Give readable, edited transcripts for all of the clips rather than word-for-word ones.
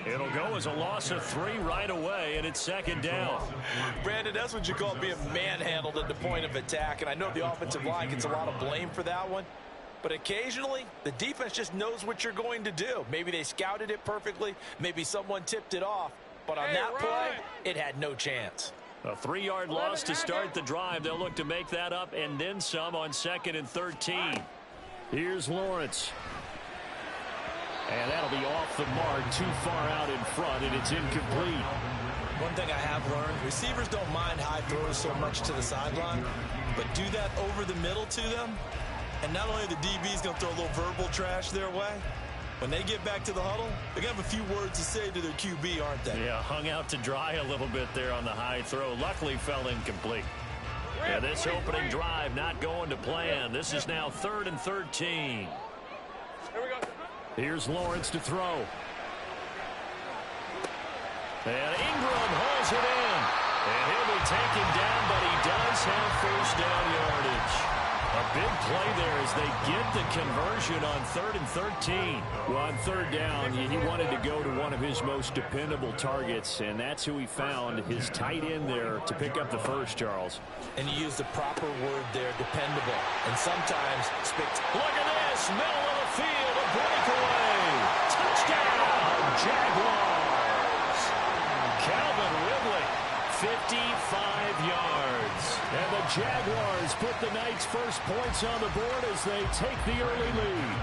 It'll go as a loss of 3 right away, and it's second down. Brandon, that's what you call being manhandled at the point of attack, and I know the offensive line gets a lot of blame for that one. But occasionally, the defense just knows what you're going to do. Maybe they scouted it perfectly. Maybe someone tipped it off. But on that play, it had no chance. A 3-yard loss to start the drive. They'll look to make that up and then some on 2nd and 13. Here's Lawrence. And that'll be off the mark, too far out in front, and it's incomplete. One thing I have learned, receivers don't mind high throws so much to the sideline, but do that over the middle to them. And not only the DB's going to throw a little verbal trash their way, when they get back to the huddle, they're going to have a few words to say to their QB, aren't they? Yeah, hung out to dry a little bit there on the high throw. Luckily fell incomplete. Yeah, this opening drive not going to plan. This is now 3rd and 13. Here we go. Here's Lawrence to throw. And Ingram holds it in. And he'll be taken down, but he does have first down yardage. A big play there as they get the conversion on 3rd and 13. Well, on 3rd down, he wanted to go to one of his most dependable targets, and that's who he found, his tight end there, to pick up the first, Charles. And you use the proper word there, dependable. And sometimes spectacular. Look at this, middle of the field, a breakaway. Touchdown, Jaguars. Calvin Ridley, 55 yards. And the Jaguars put the Knights' first points on the board as they take the early lead.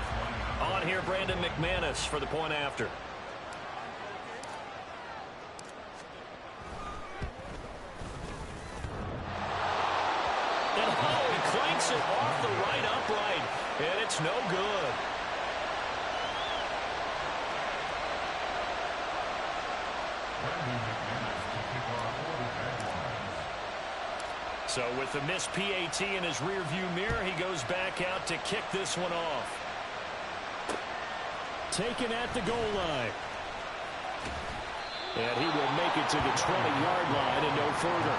On here, Brandon McManus for the point after. And he clanks it off the right upright, and it's no good. So with the missed PAT in his rearview mirror, he goes back out to kick this one off. Taken at the goal line. And he will make it to the 20-yard line and no further.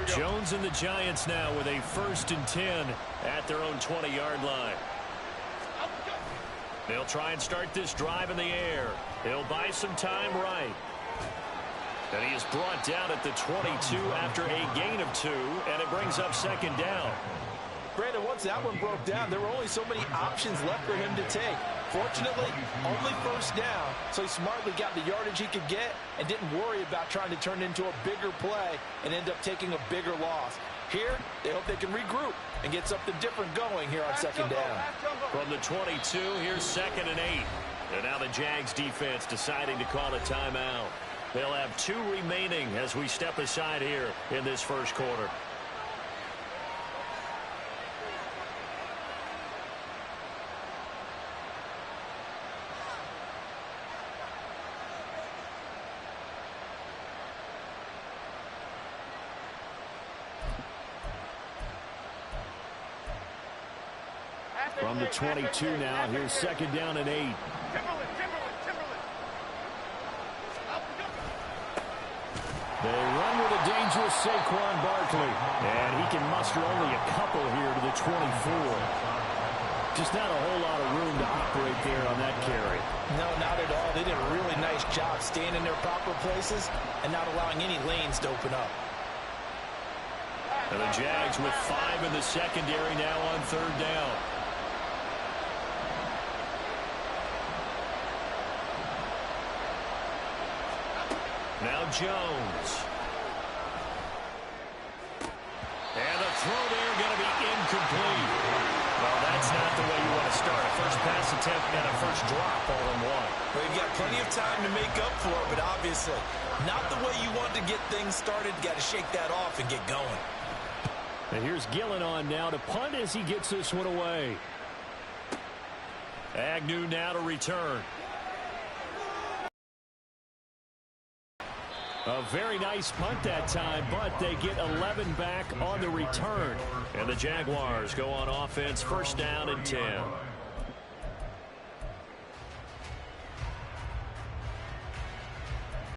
Jones and the Giants now with a 1st and 10 at their own 20-yard line. They'll try and start this drive in the air. He'll buy some time right. And he is brought down at the 22 after a gain of 2, and it brings up 2nd down. Brandon, once that one broke down, there were only so many options left for him to take. Fortunately, only 1st down, so he smartly got the yardage he could get and didn't worry about trying to turn it into a bigger play and end up taking a bigger loss. Here, they hope they can regroup and get something different going here on 2nd down. From the 22, here's 2nd and 8. And now the Jags defense deciding to call a timeout. They'll have 2 remaining as we step aside here in this first quarter. From the 22 now, here's 2nd down and 8. They run with a dangerous Saquon Barkley. And he can muster only a couple here to the 24. Just not a whole lot of room to operate there on that carry. No, not at all. They did a really nice job staying in their proper places and not allowing any lanes to open up. And the Jags with 5 in the secondary now on 3rd down. Now Jones. And the throw there going to be incomplete. Well, that's not the way you want to start. A first pass attempt and a first drop all in one. Well, you've got plenty of time to make up for it, but obviously not the way you want to get things started. Got to shake that off and get going. And here's Gillen on now to punt as he gets this one away. Agnew now to return. A very nice punt that time, but they get 11 back on the return. And the Jaguars go on offense, 1st down and 10.